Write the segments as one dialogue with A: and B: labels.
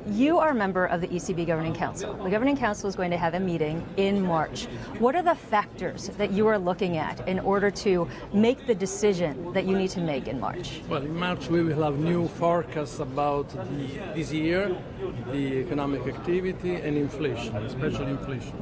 A: you are a member of the ECB Governing Council. The Governing Council is going to have a meeting in March. What are the factors that you are looking at in order to make the decision that you need to make in March?
B: Well, in March we will have new forecasts about this year, the economic activity and inflation, especially inflation.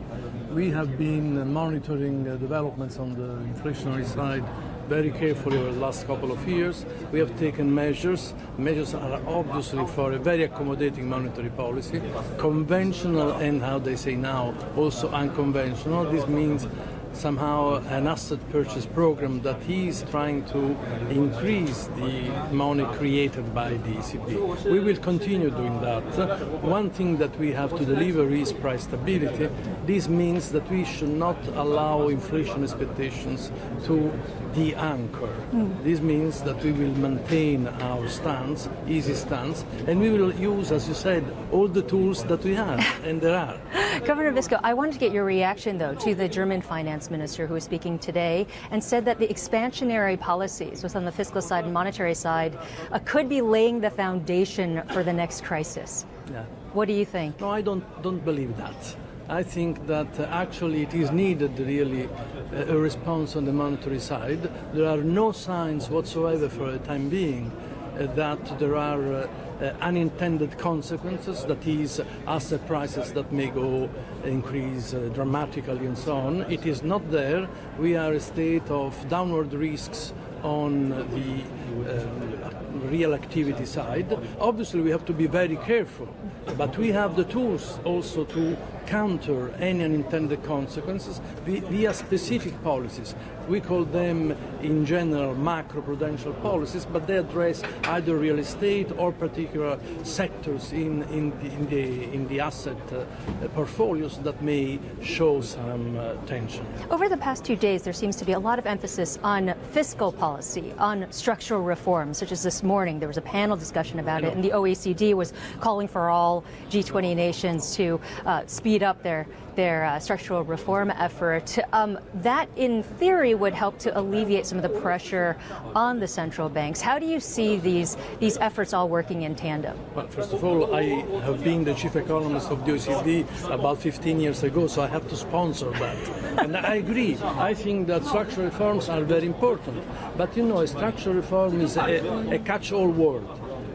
B: We have been monitoring developments on the inflationary side very carefully over the last couple of years. We have taken measures. Measures are obviously for a very accommodating monetary policy, conventional and, how they say now, also unconventional. This means somehow an asset purchase program that is trying to increase the money created by the ECB. We will continue doing that. One thing that we have to deliver is price stability. This means that we should not allow inflation expectations to de-anchor. This means that we will maintain our stance, easy stance, and we will use, as you said, all the tools that we have, and there are.
A: Governor Visco, I wanted to get your reaction, though, to the German finance minister who was speaking today and said that the expansionary policies, both on the fiscal side and monetary side, could be laying the foundation for the next crisis.
B: Yeah.
A: What do you think?
B: No, I don't believe that. I think that actually it is needed, really, a response on the monetary side. There are no signs whatsoever for the time being that there are unintended consequences, that is, asset prices that may go increase dramatically and so on. It is not there. We are a state of downward risks on the real activity side. Obviously, we have to be very careful, but we have the tools also to counter any unintended consequences via specific policies. We call them, in general, macro-prudential policies, but they address either real estate or particular sectors in the asset portfolios that may show some tension.
A: Over the past 2 days, there seems to be a lot of emphasis on fiscal policy, on structural reforms, such as this morning there was a panel discussion about it, and the OECD was calling for all G20 nations to speed up their structural reform effort. That, in theory, would help to alleviate some of the pressure on the central banks. How do you see these efforts all working in tandem?
B: Well, first of all, I have been the chief economist of the OECD about 15 years ago, so I have to sponsor that. And I agree. I think that structural reforms are very important. But, you know, a structural reform is a catch-all word.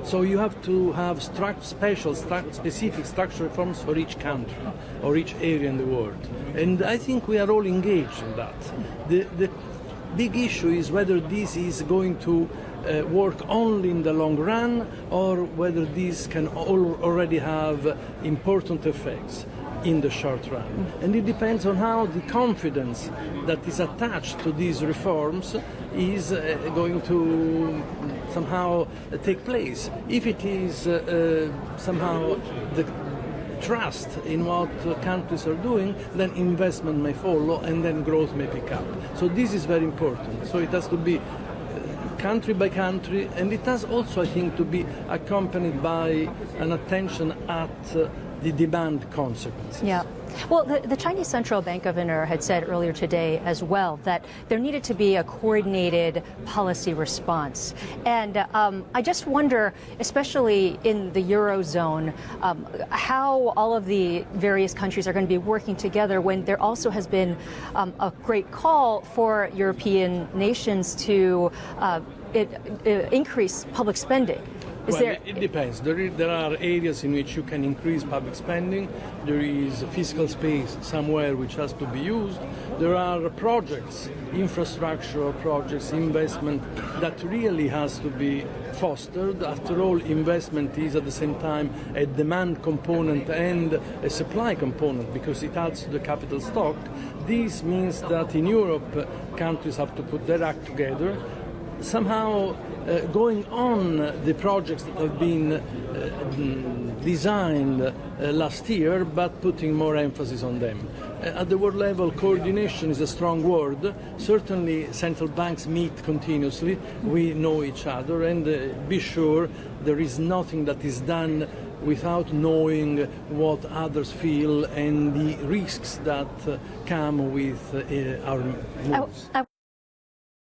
B: So you have to have specific structural reforms for each country or each area in the world. And I think we are all engaged in that. The big issue is whether this is going to work only in the long run or whether this can already have important effects in the short run. And it depends on how the confidence that is attached to these reforms is going to somehow take place. If it is somehow the trust in what countries are doing, then investment may follow and then growth may pick up. So this is very important. So it has to be country by country, and it has also, I think, to be accompanied by an attention at the demand consequences.
A: Yeah. Well, the Chinese central bank governor had said earlier today as well that there needed to be a coordinated policy response. And I just wonder, especially in the Eurozone, how all of the various countries are going to be working together when there also has been a great call for European nations to increase public spending.
B: It depends. There are areas in which you can increase public spending. There is fiscal space somewhere which has to be used. There are projects, infrastructural projects, investment that really has to be fostered. After all, investment is at the same time a demand component and a supply component because it adds to the capital stock. This means that in Europe, countries have to put their act together. Somehow going on the projects that have been designed last year, but putting more emphasis on them. At the world level, coordination is a strong word. Certainly, central banks meet continuously. We know each other, and be sure there is nothing that is done without knowing what others feel and the risks that come with our moves.